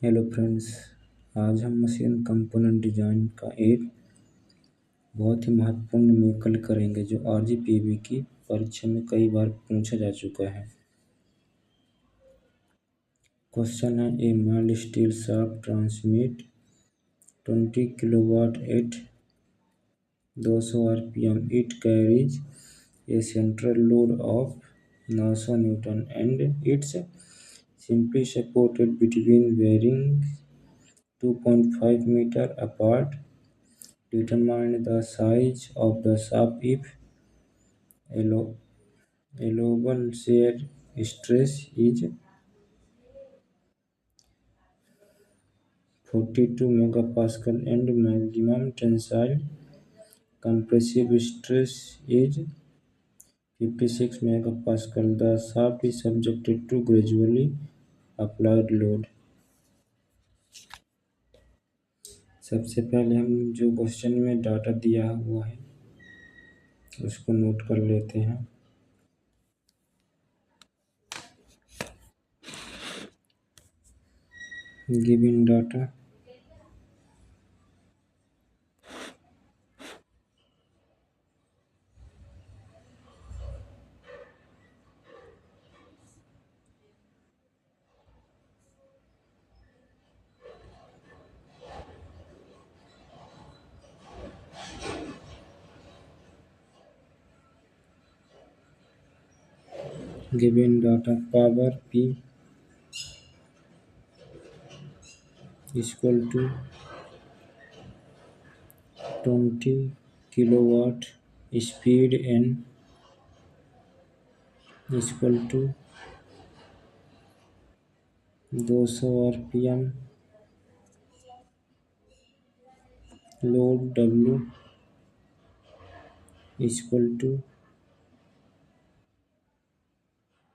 Hello friends. आज हम machine component design का एक बहुत ही महत्वपूर्ण न्यूमेरिकल करेंगे जो आरजीपीवी की परीक्षा में कई बार पूछा जा चुका है। क्वेश्चन है, a mild steel shaft transmit 20 kilowatt at 200 RPM. It carries a central load of 900 newton and it's simply supported between bearings 2.5 meter apart. Determine the size of the shaft if allo- allowable shear stress is 42 megapascal and maximum tensile compressive stress is 56 megapascal. The shaft is subjected to gradually applied load. सबसे पहले हम जो question में data दिया हुआ है उसको note कर लेते हैं। Given data power P equal to 20 kilowatt, speed n equal to 200 RPM, load W equal to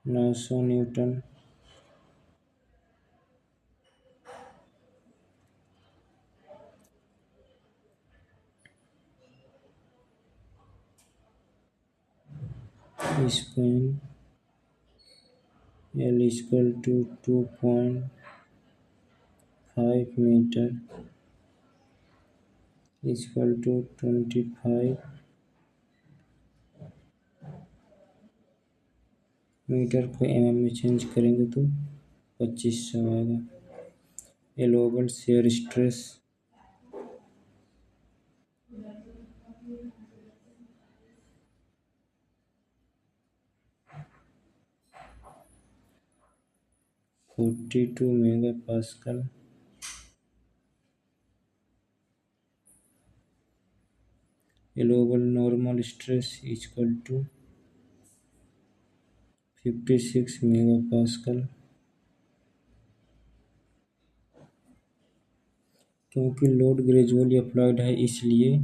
900 newton, span L equal to 2.5 metre equal to 25 metre को mm में चेंज करेंगे तो 2500 आएगा। Allowable shear stress 42 megapascal. Allowable normal stress equal to 56 megapascal. क्योंकि load gradually applied है इसलिए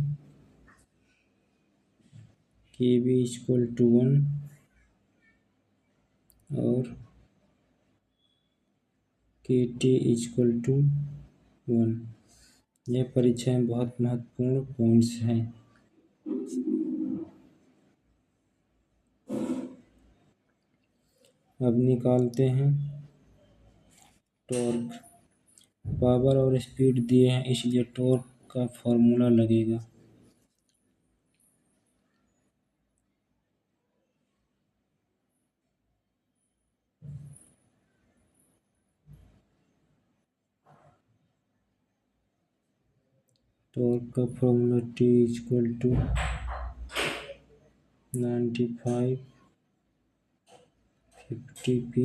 के B equal to 1 और के टी इक्वल टू 1। यह परीक्षा में बहुत महत्वपूर्ण पॉइंट्स हैं। अब निकालते हैं टॉर्क। पावर और स्पीड दिए हैं इसलिए टॉर्क का फॉर्मूला लगेगा। टॉर्क का formula T equal to 95 50p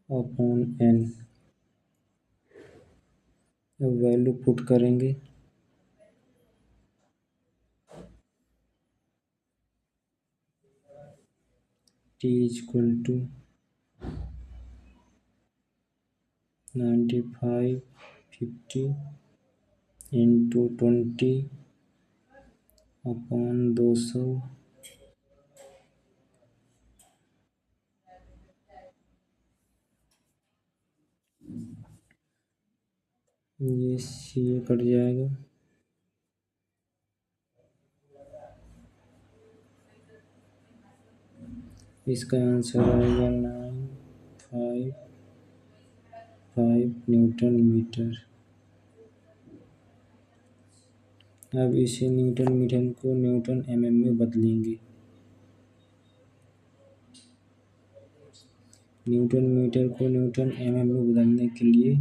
upon n। अब वैल्यू पुट करेंगे। T equal to 95 50 into 20 upon 200 ये सी कट जाएगा। इसका आंसर आएगा 95 न्यूटन मीटर। अब इसे न्यूटन मीटर को न्यूटन में बदलेंगे। न्यूटन मीटर को न्यूटन में बदलने के लिए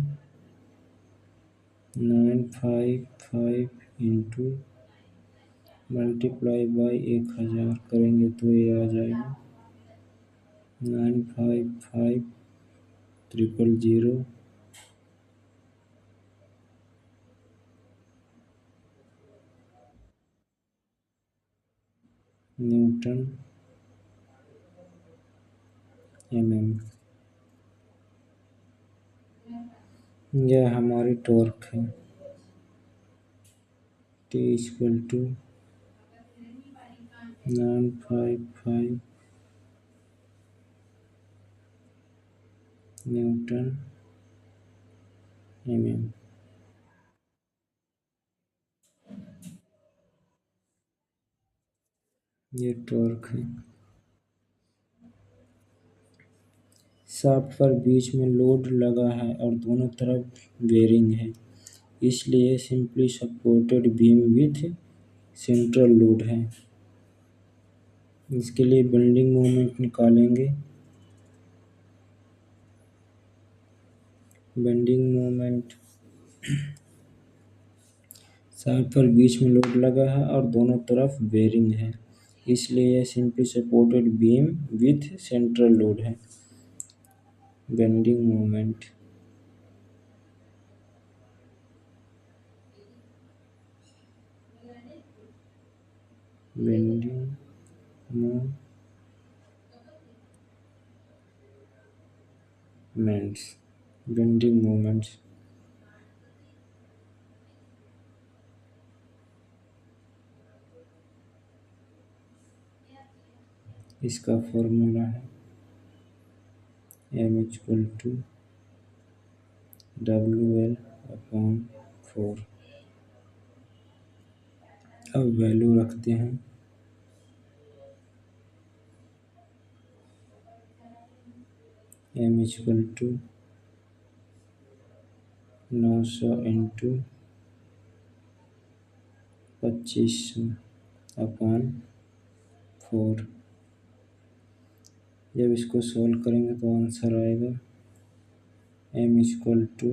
955 इंटू मल्टीप्लाई बाई 1000 करेंगे तो ये आ जाएगा 955,000 न्यूटन यह हमारी टॉर्क है। T इक्वल टू 955 न्यूटन ये टॉर्क है। शाफ्ट पर बीच में लोड लगा है और दोनों तरफ बेरिंग है, इसलिए simply supported beam with central load है। इसके लिए बेंडिंग मोमेंट निकालेंगे। बेंडिंग मोमेंट शाफ्ट पर बीच में लोड लगा है और दोनों तरफ बेरिंग है, इसलिए यह simply supported beam with central load है। Bending moment bending moments bending moments इसका फॉर्मूला है m इक्वल टू WL/4। अब वैल्यू रखते हैं। m equal to 900 into 2500/4। जब इसको सोल्व करेंगे तो आंसर आएगा m equal to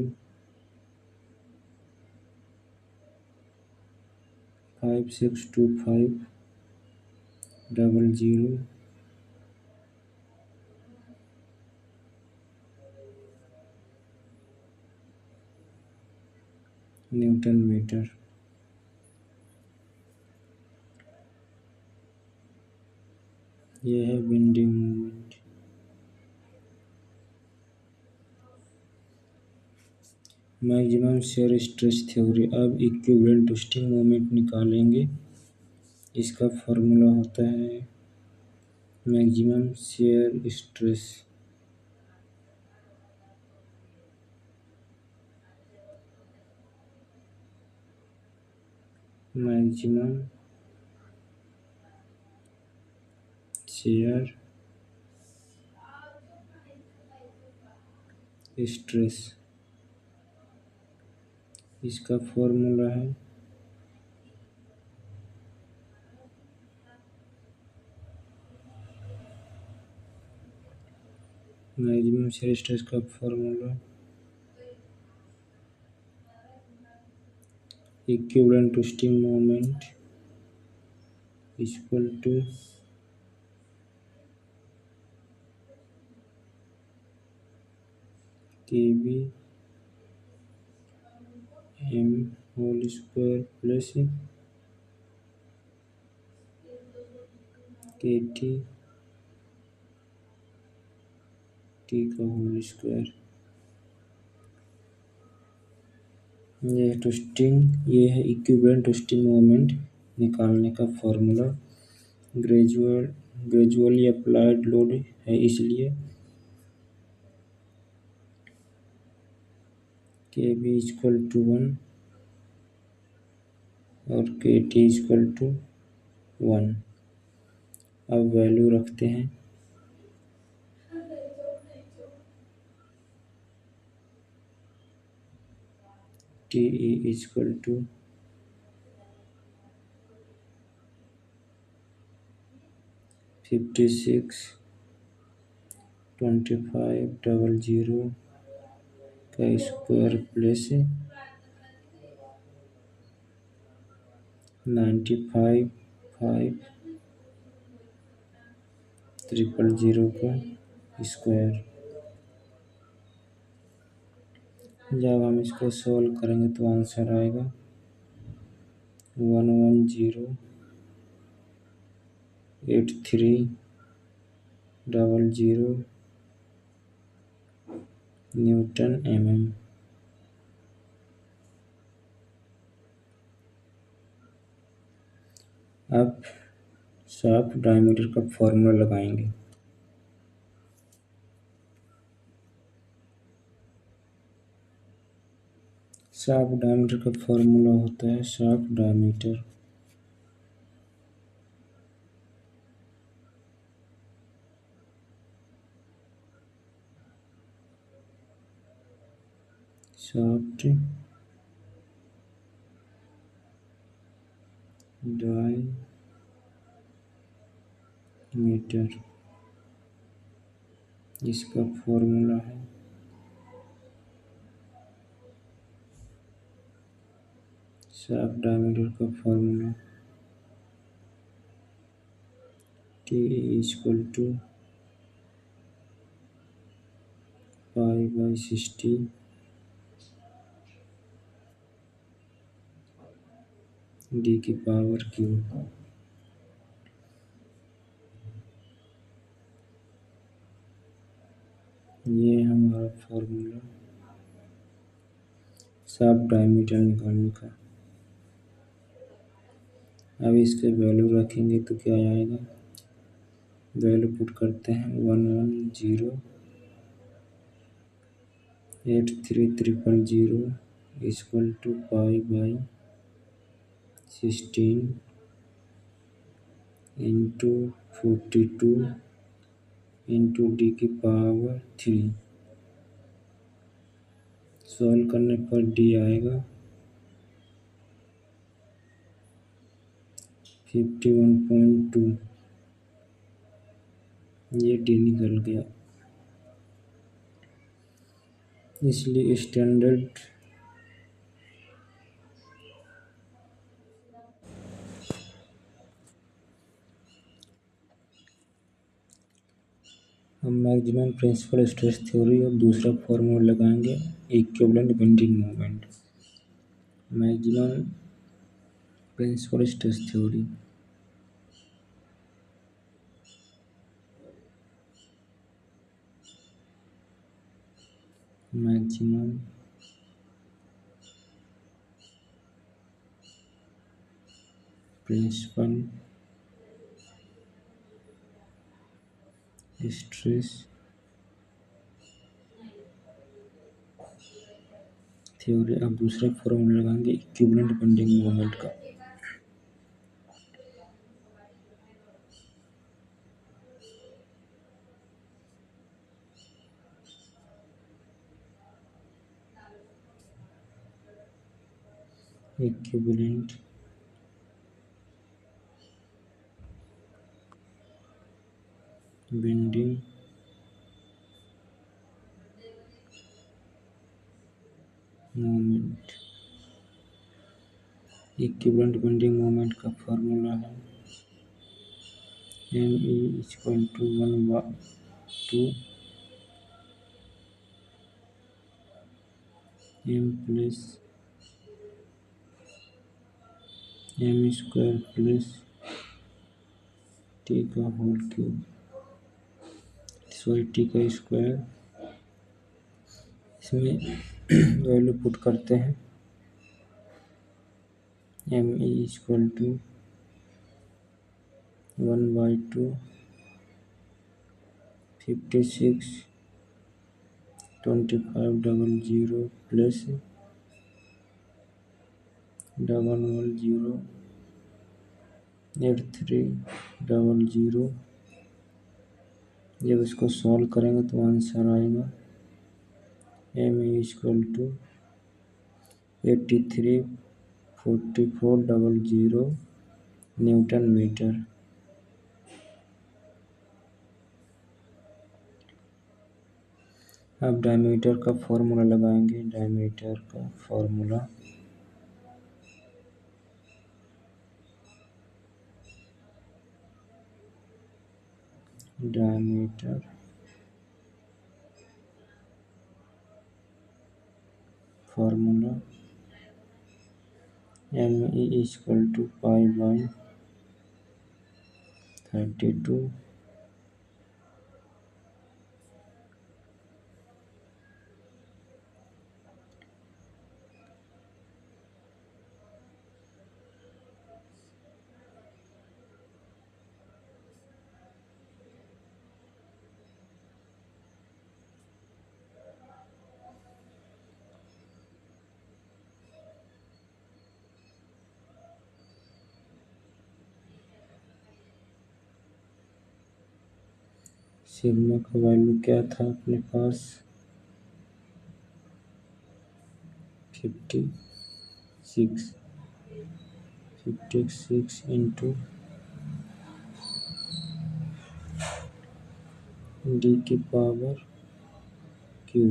562500 newton meter. यह है bending moment. Maximum shear stress theory. अब इक्विवेलेंट ट्विस्टिंग मोमेंट निकालेंगे। इसका फॉर्मूला होता है maximum shear stress maximum shear stress. इसका फॉर्मूला है मैक्सिमम शियर स्ट्रेस का formula equivalent twisting moment equal to KB m whole square plus KT T का whole square. ये है इक्विवेलेंट ट्विस्टिंग मोमेंट निकालने का फॉर्मूला। ग्रेजुअली अप्लाइड लोड है, इसलिए KB इक्वल टू 1 और KT इक्वल टू 1। अब वैल्यू रखते हैं। टी ई इक्वल टू 56 2500 का स्क्वायर प्लस 95 500 का स्क्वायर। जब हम इसको सॉल्व करेंगे तो आंसर आएगा 1108300 न्यूटन mm। अब शाफ्ट डायमीटर का फॉर्मूला लगाएंगे। शाफ्ट डायमीटर का फॉर्मूला होता है शाफ्ट डायमीटर शाफ्ट डायमीटर, इसका फॉर्मूला है शाफ्ट डायमीटर का formula T equal to pi D की पावर क्यू। ये हमारा फॉर्मूला शाफ्ट डायमीटर निकालने का। अब इसके वैल्यू रखेंगे तो क्या आएगा, वैल्यू पुट करते हैं 1108300 equal to pi into 42 into D की पावर 3। सॉल्व करने पर डी आएगा 51.2। ये डी निकल गया, इसलिए स्टैंडर्ड हम मैक्सिमम प्रिंसिपल स्ट्रेस थ्योरी और दूसरा फॉर्मूला लगाएंगे equivalent bending moment. Maximum principal stress theory maximum principal stress theory. अब दूसरा फॉर्मूला लगाएंगे इक्विवेलेंट बेंडिंग मोमेंट का। Equivalent bending moment, equivalent bending moment का फॉर्मूला है ME equal to 1/2 M plus M square plus T का whole cube, sorry T का square. इसमें value put करते हैं ME इक्वल टू 1/2 56 2500 प्लस 1108300। जब इसको सॉल्व करेंगे तो आंसर आएगा ME equal to 834400 newton metre. अब डायमीटर का फॉर्मूला लगाएंगे। डायमीटर का formula diameter formula ME equal to pi by 32 sigma का वैल्यू क्या था अपने पास 56 इंटू डी की पावर क्यू।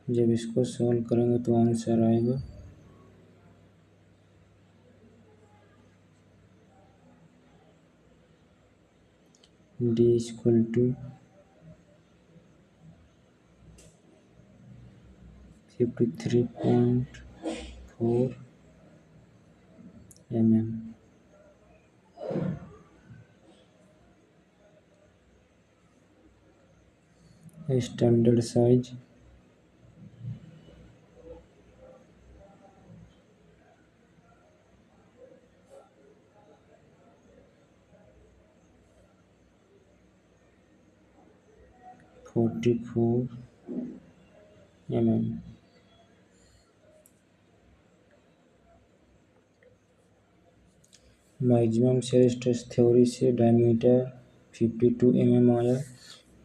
जब इसको सॉल्व करेंगे तो आंसर आएगा D equal to 53.4 mm। Standard size 44 mm। Maximum shear stress theory से डायमीटर 52 mm आया।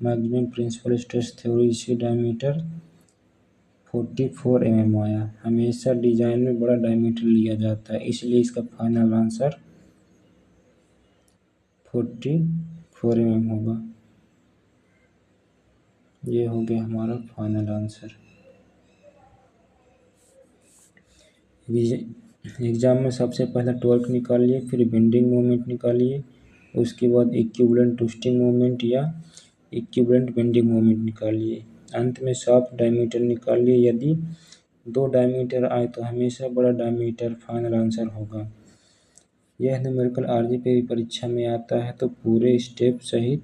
मैक्सिमम प्रिंसिपल स्ट्रेस थ्योरी से डायमीटर 44 mm आया। हमेशा डिजाइन में बड़ा डायमीटर लिया जाता है, इसलिए इसका फाइनल आंसर 44 mm होगा। ये हो गया हमारा फाइनल आंसर। एग्जाम में सबसे पहले टॉर्क निकालिए, फिर बेंडिंग मोमेंट निकालिए, उसके बाद इक्विवेलेंट ट्विस्टिंग मोमेंट या इक्विवेलेंट बेंडिंग मोमेंट निकालिए, अंत में शाफ्ट डायमीटर निकालिए। यदि 2 डायमीटर आए तो हमेशा बड़ा डायमीटर फाइनल आंसर होगा। यह न्यूमेरिकल RGP परीक्षा में आता है तो पूरे स्टेप सहित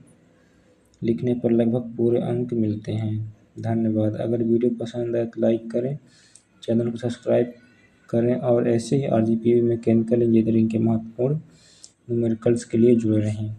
लिखने पर लगभग पूरे अंक मिलते हैं। धन्यवाद। अगर वीडियो पसंद आए तो लाइक करें, चैनल को सब्सक्राइब करें और ऐसे ही RGP मैकेनिकल इंजीनियरिंग के महत्वपूर्ण न्यूमेरिकल्स के लिए जुड़े रहें।